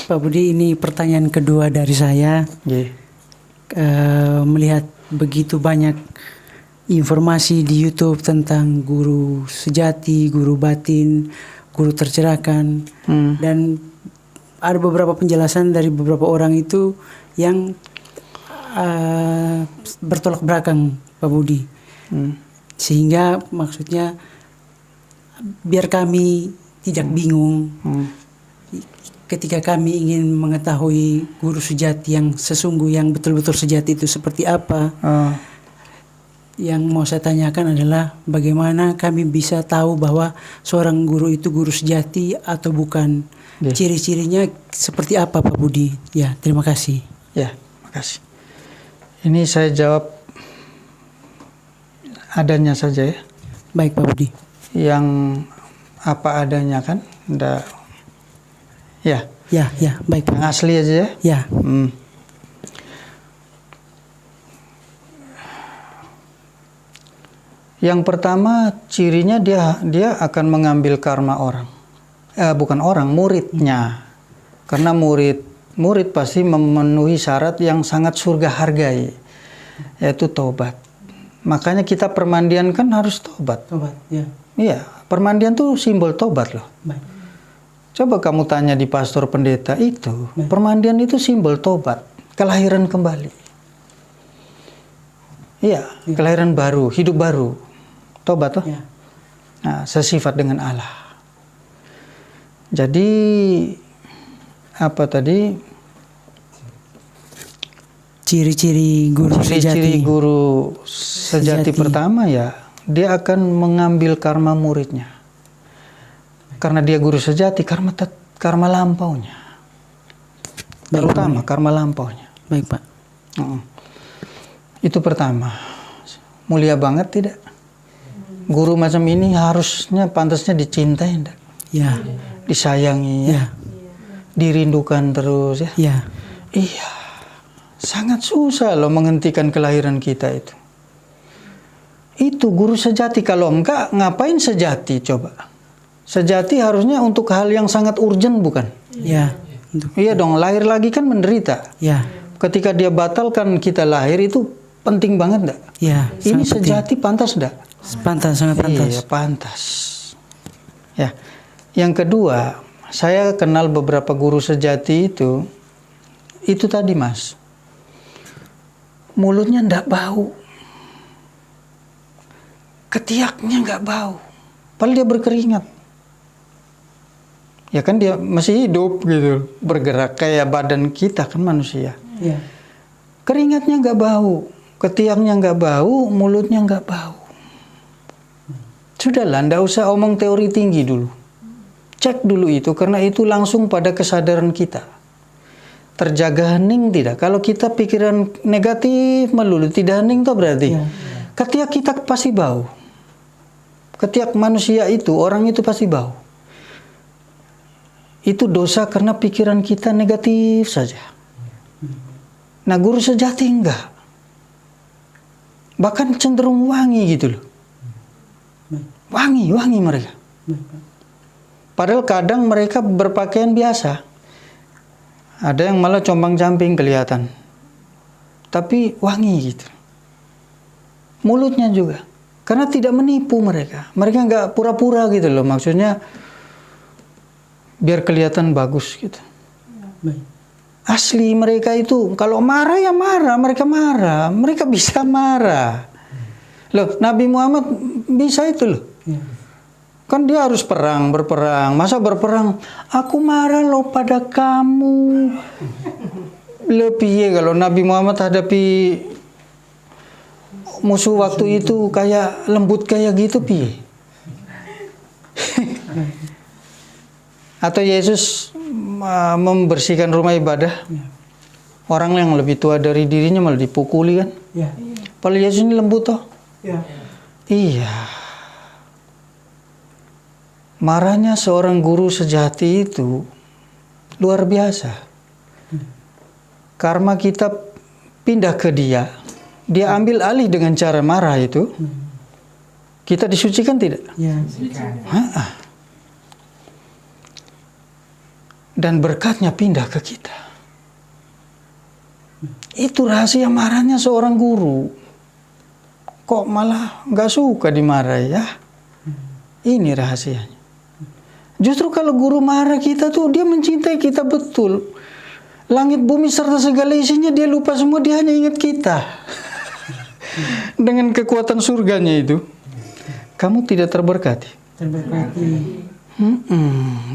Pak Budi, ini pertanyaan kedua dari saya. Melihat begitu banyak informasi di YouTube tentang guru sejati, guru batin, guru tercerahkan, dan ada beberapa penjelasan dari beberapa orang itu yang bertolak belakang, Pak Budi. Sehingga maksudnya biar kami tidak bingung ketika kami ingin mengetahui guru sejati yang sesungguh, yang betul-betul sejati itu seperti apa. Yang mau saya tanyakan adalah bagaimana kami bisa tahu bahwa seorang guru itu guru sejati atau bukan. Ciri-cirinya seperti apa, Pak Budi? Ya, terima kasih. Ya, makasih. Ini saya jawab adanya saja ya. Baik, Pak Budi. Yang apa adanya kan? Ya. Ya, baik. Yang asli aja ya. Ya. Yang pertama cirinya dia akan mengambil karma orang. Bukan orang, muridnya. Karena murid pasti memenuhi syarat yang sangat surga hargai, yaitu tobat. Makanya kita permandian kan harus tobat. Tobat, ya. Iya, permandian tuh simbol tobat loh. Baik. Coba kamu tanya di pastor pendeta itu, permandian itu simbol tobat, kelahiran kembali. Iya, kelahiran baru, hidup baru. Tobat toh. Ya. Nah, sesifat dengan Allah. Jadi apa tadi? Ciri-ciri guru sejati. Ciri-ciri guru sejati pertama ya, dia akan mengambil karma muridnya. Karena dia guru sejati, karma lampaunya. Terutama karma lampaunya. Baik, Pak. Itu pertama. Mulia banget tidak? Guru macam ini harusnya pantasnya dicintai enggak? Ya. Disayangi ya. Dirindukan terus ya. Ya. Iya. Sangat susah loh menghentikan kelahiran kita itu. Itu guru sejati. Kalau enggak, ngapain sejati coba? Sejati harusnya untuk hal yang sangat urgent, bukan? Ya. Iya dong, lahir lagi kan menderita. Ya. Ketika dia batalkan kita lahir itu penting banget enggak? Ya. Ini sejati penting. Pantas enggak? Pantas, sangat pantas. Iya, pantas. Ya. Yang kedua, saya kenal beberapa guru sejati itu tadi Mas. Mulutnya enggak bau. Ketiaknya enggak bau. Padahal dia berkeringat. Ya kan dia masih hidup gitu, bergerak kayak badan kita kan manusia. Ya. Keringatnya nggak bau, ketiaknya nggak bau, mulutnya nggak bau. Sudahlah, nggak usah omong teori tinggi dulu. Cek dulu itu, karena itu langsung pada kesadaran kita. Terjaga hening tidak? Kalau kita pikiran negatif melulu, tidak hening tuh berarti. Ketiak kita pasti bau. Ketiak manusia itu, orang itu pasti bau. Itu dosa karena pikiran kita negatif saja. Nah, guru sejati enggak. Bahkan cenderung wangi gitu loh. Wangi mereka. Padahal kadang mereka berpakaian biasa. Ada yang malah compang-camping kelihatan. Tapi wangi gitu. Mulutnya juga. Karena tidak menipu mereka. Mereka enggak pura-pura gitu loh. Maksudnya biar kelihatan bagus gitu. Asli mereka itu kalau marah ya marah, mereka bisa marah. Loh, Nabi Muhammad bisa itu loh. Kan dia harus berperang. Masa berperang? Aku marah loh pada kamu. Lebih kalau Nabi Muhammad hadapi musuh waktu itu kayak lembut kayak gitu piye? Atau Yesus membersihkan rumah ibadah, orang yang lebih tua dari dirinya malah dipukuli kan? Padahal Yesus ini lembut toh? Iya. Marahnya seorang guru sejati itu luar biasa. Karma kita pindah ke dia, dia ambil alih dengan cara marah itu. Kita disucikan tidak? dan berkatnya pindah ke kita. Itu rahasia marahnya seorang guru. Kok malah nggak suka dimarahi ya? Ini rahasianya. Justru kalau guru marah kita tuh, dia mencintai kita betul. Langit bumi serta segala isinya dia lupa semua, dia hanya ingat kita. Dengan kekuatan surganya itu, kamu tidak terberkati.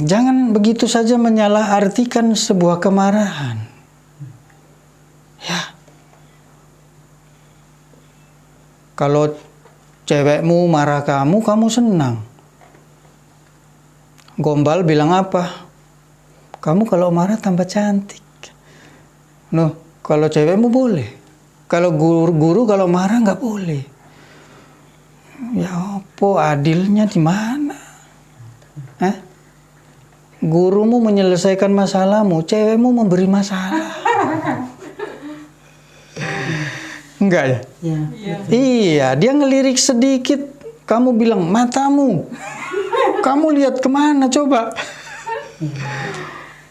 Jangan begitu saja menyalahartikan sebuah kemarahan. Ya. Kalau cewekmu marah kamu, kamu senang. Gombal bilang apa? Kamu kalau marah tambah cantik. Noh, kalau cewekmu boleh. Kalau guru kalau marah nggak boleh. Ya apa adilnya di mana? Gurumu menyelesaikan masalahmu, cewekmu memberi masalah. Enggak ya? Iya, dia ngelirik sedikit, kamu bilang matamu. Kamu lihat kemana coba?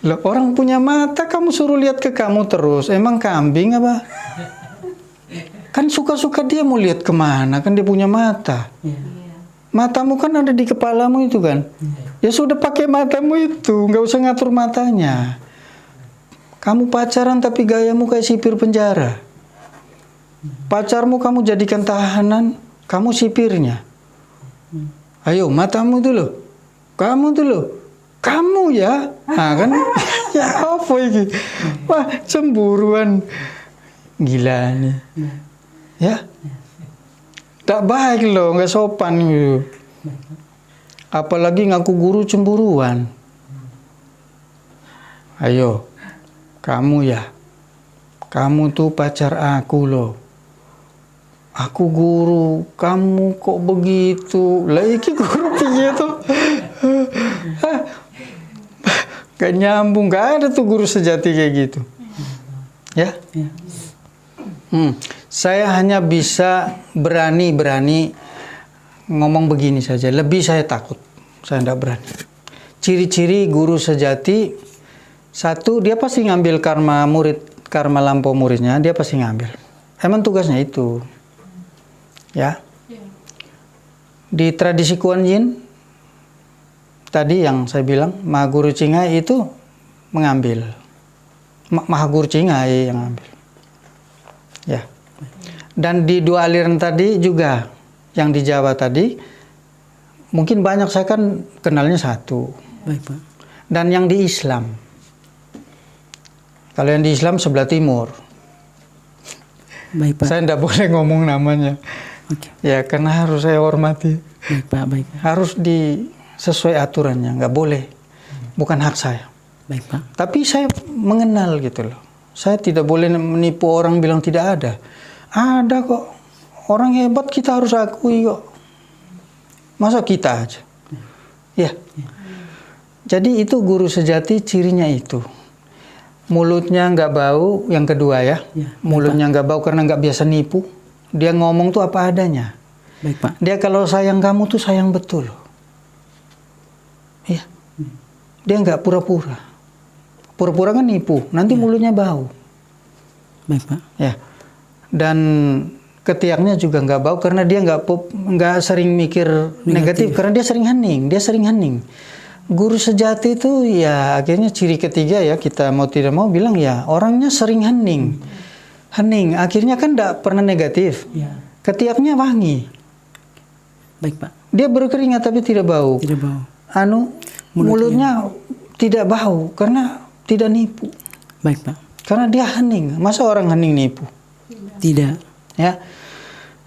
Loh, orang punya mata kamu suruh lihat ke kamu terus. Emang kambing apa? Kan suka-suka dia mau lihat kemana, kan dia punya mata. Matamu kan ada di kepalamu itu kan. Ya sudah pakai matamu itu, nggak usah ngatur matanya. Kamu pacaran tapi gayamu kayak sipir penjara. Pacarmu kamu jadikan tahanan, kamu sipirnya. Ayo matamu dulu. Kamu dulu. Kamu ya. Nah kan. Ya apa ini? Wah cemburuan. Gila nih. Ya. Tak baik loh, nggak sopan gitu. Apalagi ngaku guru cemburuan. Ayo. Kamu ya. Kamu tuh pacar aku loh. Aku guru, kamu kok begitu? Lah iki guru piye tuh? Gak nyambung, gak ada tuh guru sejati kayak gitu. Ya? Saya hanya bisa berani ngomong begini saja. Lebih saya takut, saya tidak berani. Ciri-ciri guru sejati, satu, dia pasti ngambil karma lampau muridnya, dia pasti ngambil. Emang tugasnya itu. Ya, di tradisi Kuan Yin tadi yang saya bilang Mahaguru Chingai itu mengambil, Mahaguru Chingai yang ambil, ya. Dan di dua aliran tadi juga, yang di Jawa tadi, mungkin banyak saya kan kenalnya satu. Baik Pak. Dan yang di Islam, kalau yang di Islam sebelah timur, Baik Pak. saya tidak boleh ngomong namanya. Oke. Ya karena harus saya hormati. Baik Pak, baik. Harus sesuai aturannya, nggak boleh. Bukan hak saya. Baik Pak. Tapi saya mengenal gitu loh. Saya tidak boleh menipu orang bilang tidak ada. Ada kok. Orang hebat kita harus akui kok. Masa kita aja? Ya. Jadi itu guru sejati cirinya itu. Mulutnya nggak bau, yang kedua ya. Mulutnya nggak bau karena nggak biasa nipu. Dia ngomong tuh apa adanya. Baik Pak. Dia kalau sayang kamu tuh sayang betul. Iya. Dia nggak pura-pura. Pura-pura kan nipu. Nanti mulutnya bau. Baik Pak. Ya. Dan ketiaknya juga nggak bau karena dia nggak sering mikir negatif. Karena dia sering hening. Guru sejati itu ya akhirnya ciri ketiga ya, kita mau tidak mau bilang ya orangnya sering hening. Akhirnya kan tidak pernah negatif. Ya. Ketiaknya wangi. Baik Pak. Dia berkeringat tapi tidak bau. Tidak bau. Mulutnya tidak bau karena tidak nipu. Baik Pak. Karena dia hening. Masa orang hening nipu? Tidak. Ya.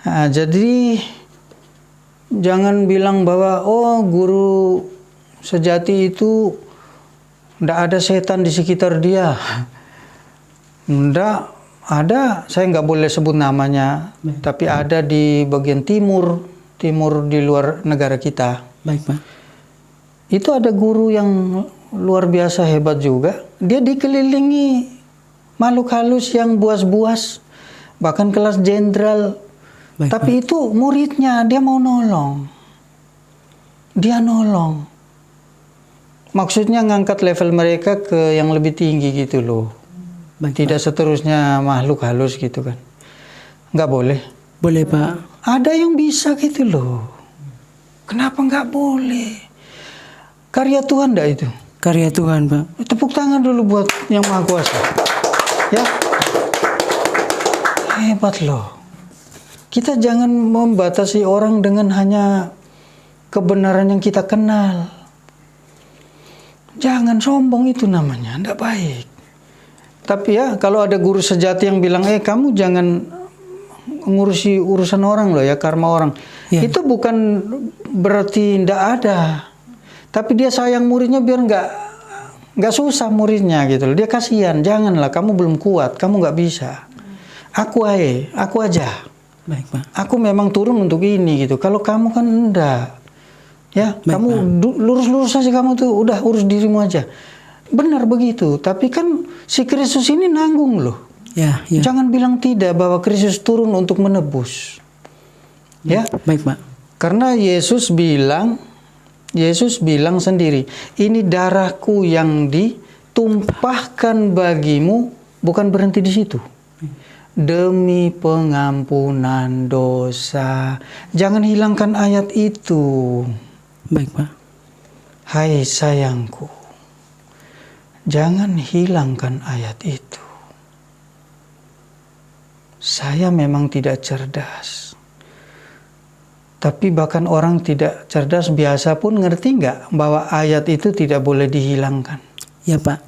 Nah, jadi jangan bilang bahwa oh guru sejati itu tidak ada setan di sekitar dia. Tidak. Ada, saya nggak boleh sebut namanya, tapi ada di bagian timur di luar negara kita. Baik Pak. Itu ada guru yang luar biasa hebat juga. Dia dikelilingi makhluk halus yang buas-buas, bahkan kelas jenderal. Tapi itu muridnya, dia mau nolong. Dia nolong. maksudnya ngangkat level mereka ke yang lebih tinggi gitu loh. Baik, Tidak seterusnya makhluk halus gitu kan. Nggak boleh. Boleh Pak. Ada yang bisa gitu loh. Kenapa nggak boleh? Karya Tuhan nggak itu? Karya Tuhan Pak. Tepuk tangan dulu buat yang Maha Kuasa. Ya. Hebat loh. Kita jangan membatasi orang dengan hanya kebenaran yang kita kenal. Jangan sombong, itu namanya, tidak baik. Tapi ya, kalau ada guru sejati yang bilang, kamu jangan ngurusi urusan orang loh ya, karma orang. Ya. Itu bukan berarti tidak ada. Tapi dia sayang muridnya biar nggak susah muridnya gitu loh. Dia kasihan, janganlah, kamu belum kuat, kamu nggak bisa. Aku aja. Baik Pak. Aku memang turun untuk ini gitu. Kalau kamu kan enggak. Ya, Baik, kamu lurus-lurus saja, kamu tuh udah urus dirimu aja. Benar begitu, tapi kan si Kristus ini nanggung loh. Ya. Jangan bilang tidak bahwa Kristus turun untuk menebus. Ya. Baik Pak. Karena Yesus bilang sendiri, ini darahku yang ditumpahkan bagimu, bukan berhenti di situ. Demi pengampunan dosa. Jangan hilangkan ayat itu. Baik Pak. Hai sayangku, jangan hilangkan ayat itu. Saya memang tidak cerdas. Tapi bahkan orang tidak cerdas biasa pun ngerti nggak bahwa ayat itu tidak boleh dihilangkan. Ya Pak.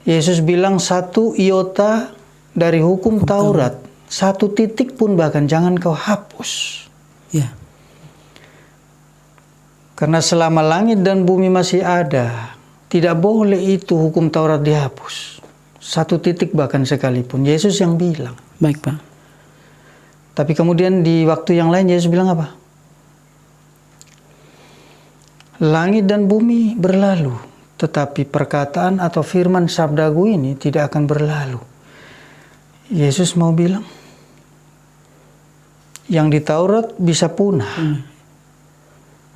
Yesus bilang 1 iota dari hukum Taurat, 1 titik pun bahkan jangan kau hapus. Ya. Karena selama langit dan bumi masih ada, tidak boleh itu hukum Taurat dihapus. 1 titik bahkan sekalipun. Yesus yang bilang. Baik Pak. Tapi kemudian di waktu yang lain Yesus bilang apa? Langit dan bumi berlalu, tetapi perkataan atau firman sabdaku ini tidak akan berlalu. Yesus mau bilang, yang di Taurat bisa punah.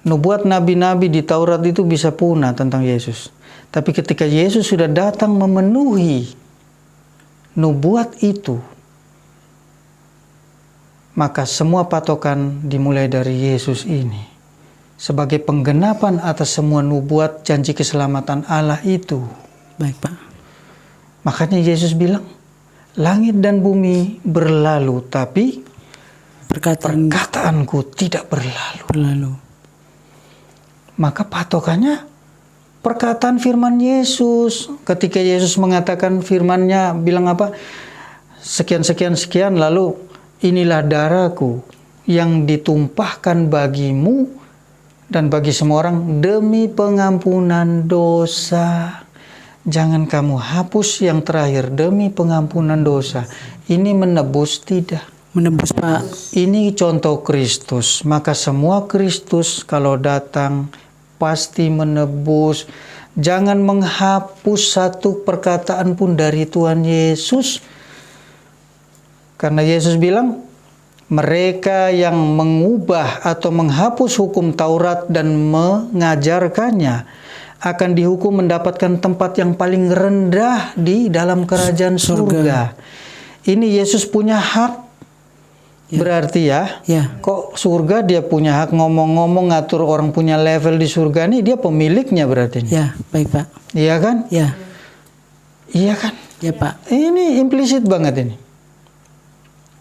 Nubuat nabi-nabi di Taurat itu bisa punah tentang Yesus. Tapi ketika Yesus sudah datang memenuhi nubuat itu, maka semua patokan dimulai dari Yesus ini. Sebagai penggenapan atas semua nubuat janji keselamatan Allah itu. Baik Pak. Makanya Yesus bilang, langit dan bumi berlalu, tapi perkataanku tidak berlalu. Maka patokannya perkataan firman Yesus. Ketika Yesus mengatakan firman-Nya, bilang apa? Sekian, lalu inilah darahku yang ditumpahkan bagimu dan bagi semua orang demi pengampunan dosa. Jangan kamu hapus yang terakhir, demi pengampunan dosa. Ini menebus tidak? Menebus Pak. Ini contoh Kristus. Maka semua Kristus kalau datang pasti menebus. Jangan menghapus satu perkataan pun dari Tuhan Yesus. Karena Yesus bilang, mereka yang mengubah atau menghapus hukum Taurat dan mengajarkannya akan dihukum mendapatkan tempat yang paling rendah di dalam kerajaan surga. Ini Yesus punya hak. Berarti ya, kok surga dia punya hak ngomong-ngomong, ngatur orang punya level di surga nih, dia pemiliknya berarti. Ya, baik Pak. Iya kan? Ya. Iya kan? Ya Pak. Ini implisit banget ini.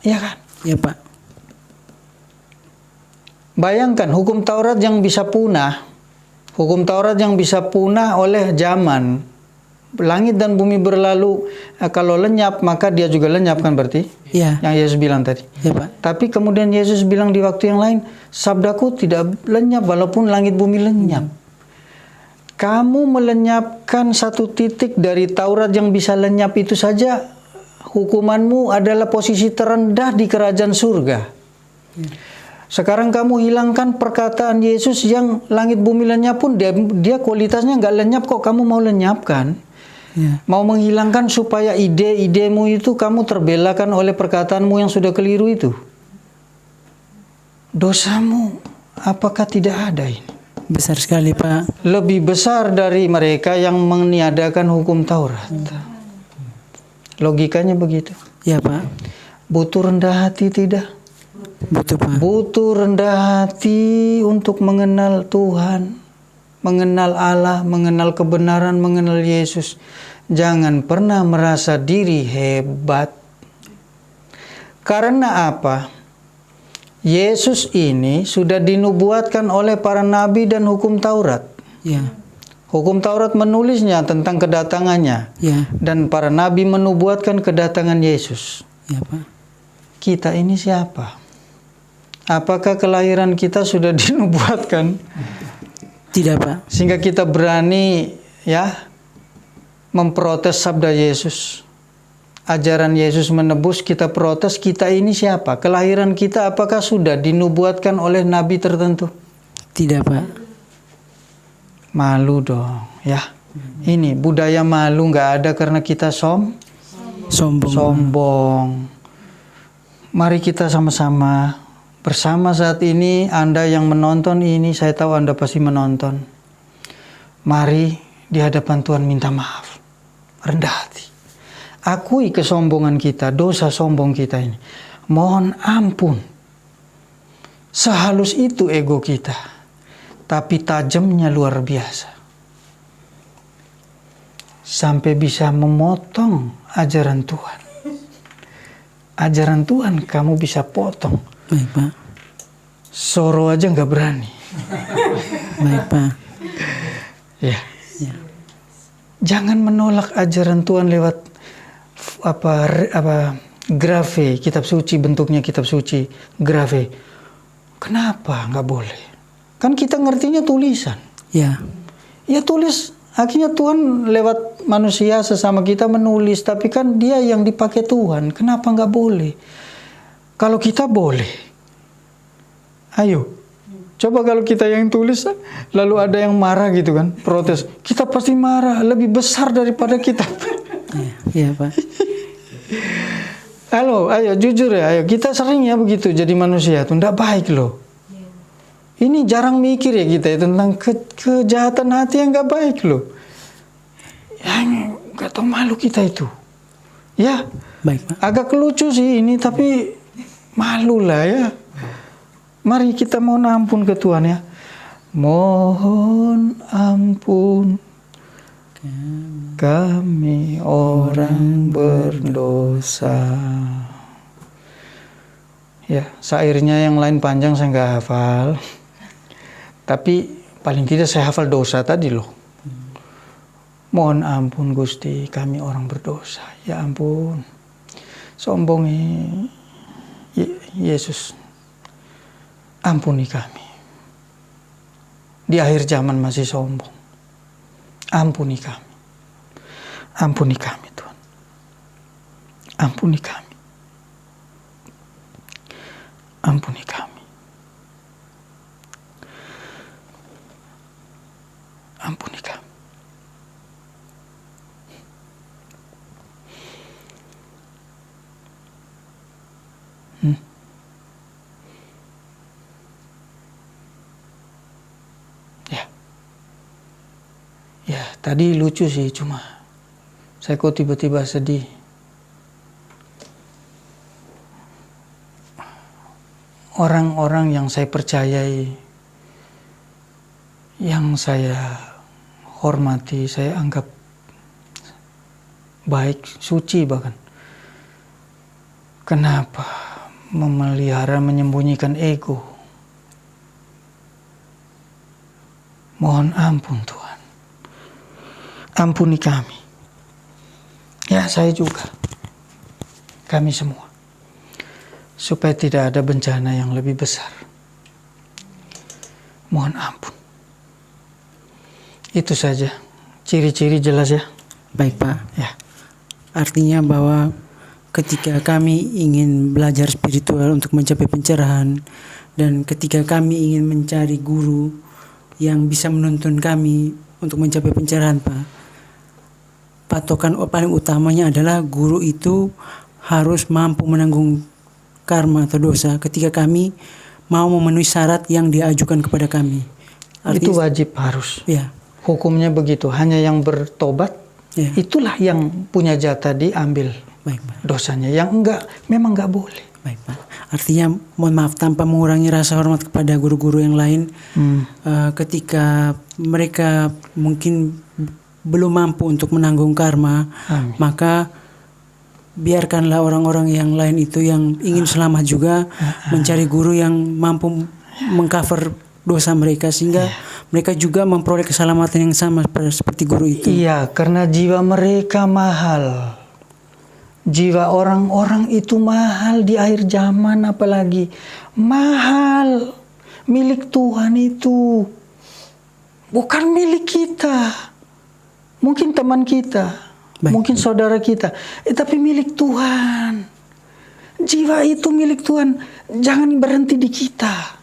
Iya kan? Ya Pak. Bayangkan hukum Taurat yang bisa punah. Hukum Taurat yang bisa punah oleh zaman. Langit dan bumi berlalu, kalau lenyap maka dia juga lenyap kan berarti? Ya. Yang Yesus bilang tadi. Ya Pak. Tapi kemudian Yesus bilang di waktu yang lain, sabdaku tidak lenyap walaupun langit bumi lenyap. Kamu melenyapkan 1 titik dari Taurat yang bisa lenyap itu saja, hukumanmu adalah posisi terendah di kerajaan surga. Sekarang kamu hilangkan perkataan Yesus yang langit bumi lenyap pun dia kualitasnya nggak lenyap kok kamu mau lenyapkan. Mau menghilangkan supaya ide-idemu itu kamu terbelakkan oleh perkataanmu yang sudah keliru itu. Dosamu apakah tidak ada ini? Besar sekali, Pak. Lebih besar dari mereka yang meniadakan hukum Taurat. Logikanya begitu. Ya, Pak. Butuh rendah hati tidak? Butuh, Pak. Butuh rendah hati untuk mengenal Tuhan, mengenal Allah, mengenal kebenaran, mengenal Yesus. Jangan pernah merasa diri hebat. Karena apa? Yesus ini sudah dinubuatkan oleh para nabi dan hukum Taurat. Ya. Hukum Taurat menulisnya tentang kedatangannya. Ya. Dan para nabi menubuatkan kedatangan Yesus. Ya, Pak. Kita ini siapa? Apakah kelahiran kita sudah dinubuatkan? Tidak, Pak. Sehingga kita berani memprotes sabda Yesus. Ajaran Yesus menebus, kita protes. Kita ini siapa? Kelahiran kita apakah sudah dinubuatkan oleh nabi tertentu? Tidak, Pak. Malu dong, ya. Ini budaya malu nggak ada karena kita sombong. Mari kita sama-sama bersama saat ini. Anda yang menonton ini, saya tahu Anda pasti menonton. Mari di hadapan Tuhan minta maaf, rendah hati. Akui kesombongan kita, dosa sombong kita ini. Mohon ampun. Sehalus itu ego kita. Tapi tajamnya luar biasa. Sampai bisa memotong ajaran Tuhan. Ajaran Tuhan kamu bisa potong. Baik, Pak. Soro aja nggak berani. Baik, Pak. Ya. Ya. Jangan menolak ajaran Tuhan lewat grafe, kitab suci, bentuknya kitab suci, grafe. Kenapa nggak boleh? Kan kita ngertinya tulisan. Ya. Ya tulis. Akhirnya Tuhan lewat manusia sesama kita menulis. Tapi kan dia yang dipakai Tuhan. Kenapa nggak boleh? Kalau kita boleh. Ayo. Coba kalau kita yang tulis. Lalu ada yang marah gitu kan. Protes. Kita pasti marah. Lebih besar daripada kita. Ya, Pak. Halo, ayo jujur ya. Ayo. Kita sering ya begitu jadi manusia. Itu nggak baik loh. Ini jarang mikir ya kita ya, tentang kejahatan hati yang gak baik loh. Yang gak tahu malu kita itu. Ya, Baik, Pak. agak lucu sih ini tapi malu lah ya. Mari kita mohon ampun ke Tuhan ya. Mohon ampun kami orang berdosa. Ya, syairnya yang lain panjang saya nggak hafal. Tapi paling tidak saya hafal dosa tadi loh. Mohon ampun Gusti, kami orang berdosa. Ya ampun. Sombong Yesus. Ampuni kami. Di akhir zaman masih sombong. Ampuni kami. Ampuni kami Tuhan. Ampuni kami. Ampuni kami. Ampuni kami. Ya, tadi lucu sih cuma saya kok tiba-tiba sedih. Orang-orang yang saya percayai, yang saya hormati, saya anggap baik, suci bahkan. Kenapa memelihara, menyembunyikan ego? Mohon ampun Tuhan. Ampuni kami. Ya, saya juga. Kami semua. Supaya tidak ada bencana yang lebih besar. Mohon ampun. Itu saja. Ciri-ciri jelas ya. Baik, Pak. Ya. Artinya bahwa ketika kami ingin belajar spiritual untuk mencapai pencerahan, dan ketika kami ingin mencari guru yang bisa menuntun kami untuk mencapai pencerahan, Pak, patokan paling utamanya adalah guru itu harus mampu menanggung karma atau dosa ketika kami mau memenuhi syarat yang diajukan kepada kami. Itu wajib harus. Ya. Hukumnya begitu. Hanya yang bertobat, Ya. itulah yang punya jatah diambil Baik, Pak. dosanya. Yang enggak, memang enggak boleh. Baik, Pak. Artinya mohon maaf tanpa mengurangi rasa hormat kepada guru-guru yang lain, ketika mereka mungkin belum mampu untuk menanggung karma, Amin. maka biarkanlah orang-orang yang lain itu yang ingin selamat juga mencari guru yang mampu mengcover dosa mereka sehingga mereka juga memperoleh keselamatan yang sama seperti guru itu. Iya, karena jiwa mereka mahal. Jiwa orang-orang itu mahal di akhir zaman, apalagi mahal. Milik Tuhan itu bukan milik kita. Mungkin teman kita, Baik. mungkin saudara kita, tapi milik Tuhan. Jiwa itu milik Tuhan. Jangan berhenti di kita.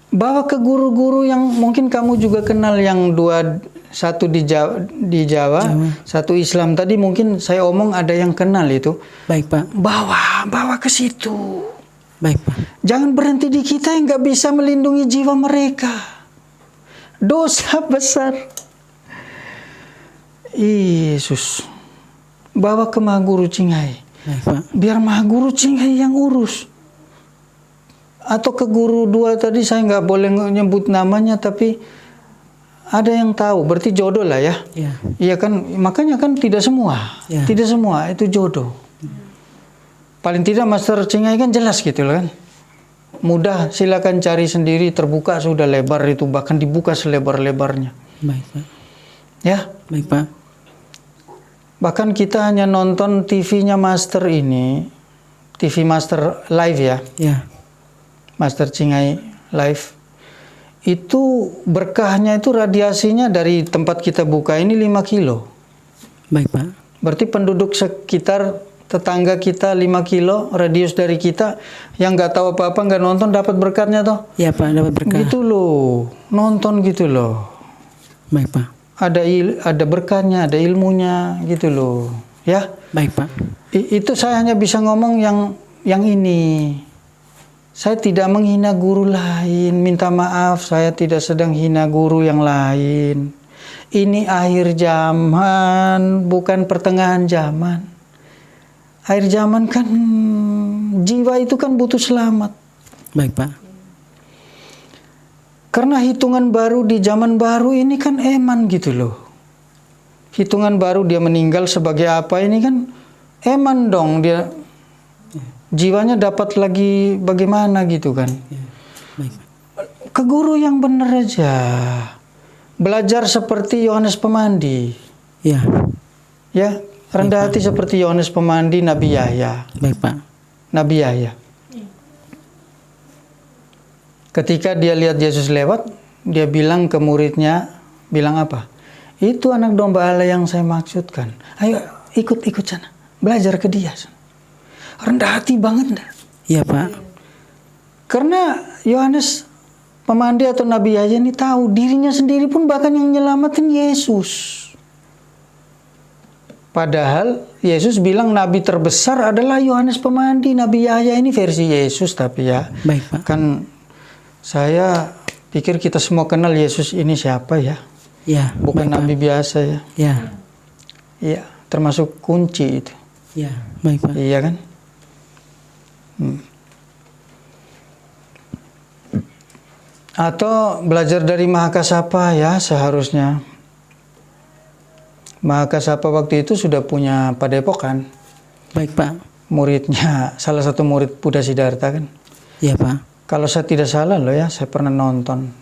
Bawa ke guru-guru yang mungkin kamu juga kenal, yang satu di Jawa, satu Islam. Tadi mungkin saya omong ada yang kenal itu. Baik, Pak. Bawa ke situ. Baik, Pak. Jangan berhenti di kita yang nggak bisa melindungi jiwa mereka. Dosa besar. Yesus. Bawa ke Mahaguru Cinghai. Baik, Pak. Biar Mahaguru Cinghai yang urus. Atau ke guru 2 tadi, saya nggak boleh nyebut namanya, tapi ada yang tahu, berarti jodoh lah ya. Ya. Iya kan, makanya kan tidak semua, Ya. tidak semua itu jodoh. Paling tidak Master Cinghai kan jelas gitu loh kan. Mudah, silakan cari sendiri, terbuka sudah lebar itu, bahkan dibuka selebar-lebarnya. Baik, Pak. Ya, Baik, Pak. bahkan kita hanya nonton TV-nya Master ini, TV Master Live ya. Ya. Master Cinghai Live, itu berkahnya itu radiasinya dari tempat kita buka ini 5 kilo. Baik, Pak. Berarti penduduk sekitar tetangga kita 5 kilo radius dari kita yang nggak tahu apa-apa, nggak nonton, dapat berkatnya toh. Ya, Pak, dapat berkah. Gitu loh, nonton gitu loh. Baik, Pak. Ada berkahnya, ada ilmunya gitu loh. Ya. Baik, Pak. Itu saya hanya bisa ngomong yang ini. Saya tidak menghina guru lain, minta maaf, saya tidak sedang hina guru yang lain. Ini akhir zaman, bukan pertengahan zaman. Akhir zaman kan jiwa itu kan butuh selamat. Baik, Pak. Karena hitungan baru di zaman baru ini kan eman gitu loh. Hitungan baru dia meninggal sebagai apa ini kan eman dong, dia jiwanya dapat lagi bagaimana gitu kan. Ya. Baik, Pak. Ke guru yang benar aja. Belajar seperti Yohanes Pemandi. Ya. Ya, rendah hati seperti Yohanes Pemandi, Nabi Yahya. Baik, Pak. Nabi Yahya. Ketika dia lihat Yesus lewat, dia bilang ke muridnya, bilang apa? Itu anak domba Allah yang saya maksudkan. Ayo ikut sana. Belajar ke dia. Rendah hati banget dah. Iya, Pak. Karena Yohanes Pemandi atau Nabi Yahya ini tahu dirinya sendiri pun bahkan yang nyelamatin Yesus. Padahal Yesus bilang nabi terbesar adalah Yohanes Pemandi. Nabi Yahya ini versi Yesus tapi ya. Baik, Pak. Kan saya pikir kita semua kenal Yesus ini siapa ya. Ya. Bukan baik, nabi Pak. biasa ya. Ya. Iya, termasuk kunci itu. Ya. Baik, Pak. Iya kan? Atau belajar dari Mahakasapa ya seharusnya. Mahakasapa waktu itu sudah punya padepokan. Baik, Pak. Muridnya, salah satu murid Buddha Siddhartha kan. Iya, Pak. Kalau saya tidak salah loh ya, saya pernah nonton.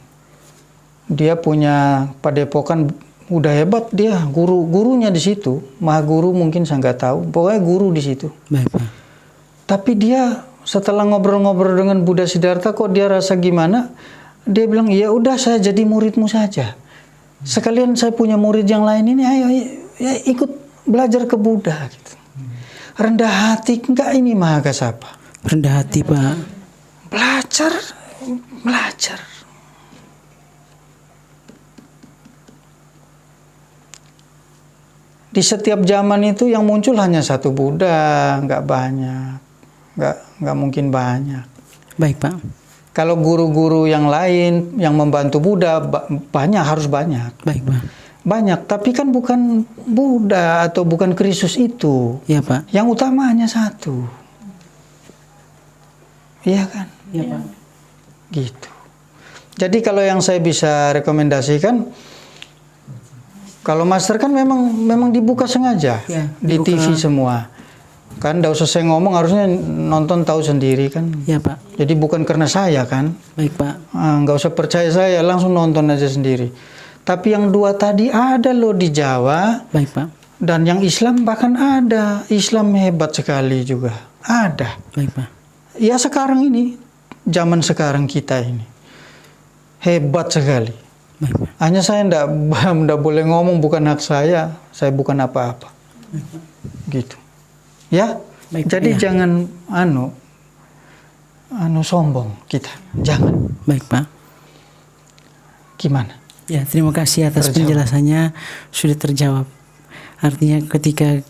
Dia punya padepokan, udah hebat dia, gurunya di situ. Mahaguru mungkin saya nggak tahu, pokoknya guru di situ. Baik, Pak. Tapi dia setelah ngobrol-ngobrol dengan Buddha Siddhartha, kok dia rasa gimana? Dia bilang, ya udah saya jadi muridmu saja. Sekalian saya punya murid yang lain ini, ayo ya ikut belajar ke Buddha. Gitu. Rendah hati, enggak ini Mahakasapa. Rendah hati, Pak. Belajar. Di setiap zaman itu yang muncul hanya satu Buddha, enggak banyak. Enggak mungkin banyak. Baik, Pak. Kalau guru-guru yang lain yang membantu Buddha banyak, harus banyak. Baik, Pak. Banyak, tapi kan bukan Buddha atau bukan Kristus itu. Iya, Pak. Yang utama hanya satu. Iya kan? Iya, Pak. Gitu. Jadi kalau yang saya bisa rekomendasikan, kalau master kan memang dibuka sengaja Ya, di dibuka. TV semua. Kan enggak usah saya ngomong, harusnya nonton tahu sendiri kan. Iya, Pak. Jadi bukan karena saya kan. Baik, Pak. Nggak usah percaya saya, langsung nonton aja sendiri. Tapi yang 2 tadi ada loh di Jawa, Baik, Pak. dan yang Islam bahkan ada. Islam hebat sekali juga. Ada. Baik, Pak. Ya sekarang ini, zaman sekarang kita ini. Hebat sekali. Baik, Pak. Hanya saya ndak boleh ngomong, bukan hak saya bukan apa-apa. Gitu. Ya. Baik, Jadi ya. jangan sombong kita. Jangan. Baik, Pak. Gimana? Ya, terima kasih atas Terjawab. penjelasannya, sudah terjawab. Artinya ketika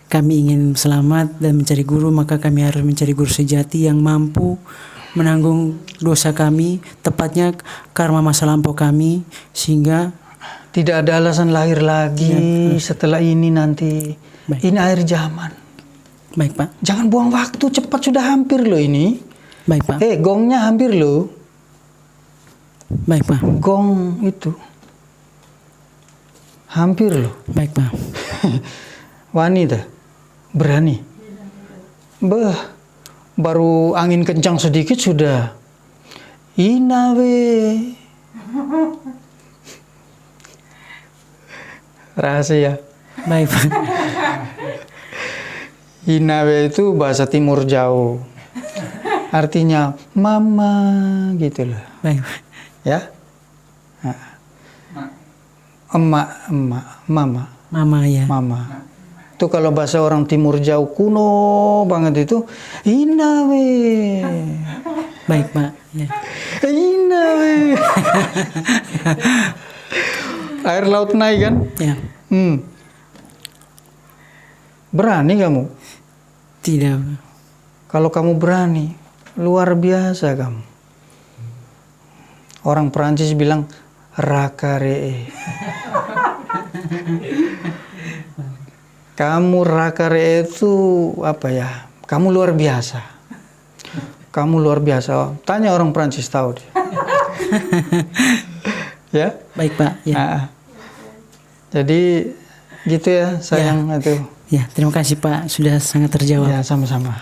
kami ingin selamat dan mencari guru, maka kami harus mencari guru sejati yang mampu menanggung dosa kami, tepatnya karma masa lampau kami, sehingga Tidak ada alasan lahir lagi setelah ini nanti. Baik. Ini akhir zaman. baik, Pak. Jangan buang waktu, cepat, sudah hampir loh ini. Baik, Pak. Gongnya hampir loh. Baik, Pak. Gong itu. Hampir loh. Baik, Pak. Wanita. Berani. Baru angin kencang sedikit sudah. Inawe. Rahasia. Baik, Pak. Inawe itu bahasa Timur jauh. Artinya mama gitu loh. Baik, Pak. Ya. Emak, mama. Mama ya. Mama. Itu kalau bahasa orang Timur jauh kuno banget itu inawe. Baik, Pak. Ya. Inawe. Air laut naik kan? Ya. Berani kamu? Tidak. Kalau kamu berani, luar biasa kamu. Orang Perancis bilang rakaree. Kamu rakaree itu apa ya? Kamu luar biasa. Kamu luar biasa. Tanya orang Perancis tahu dia. Ya? Baik, Pak. Ya. Jadi gitu ya sayang itu. Ya, terima kasih, Pak. Sudah sangat terjawab. Ya sama-sama.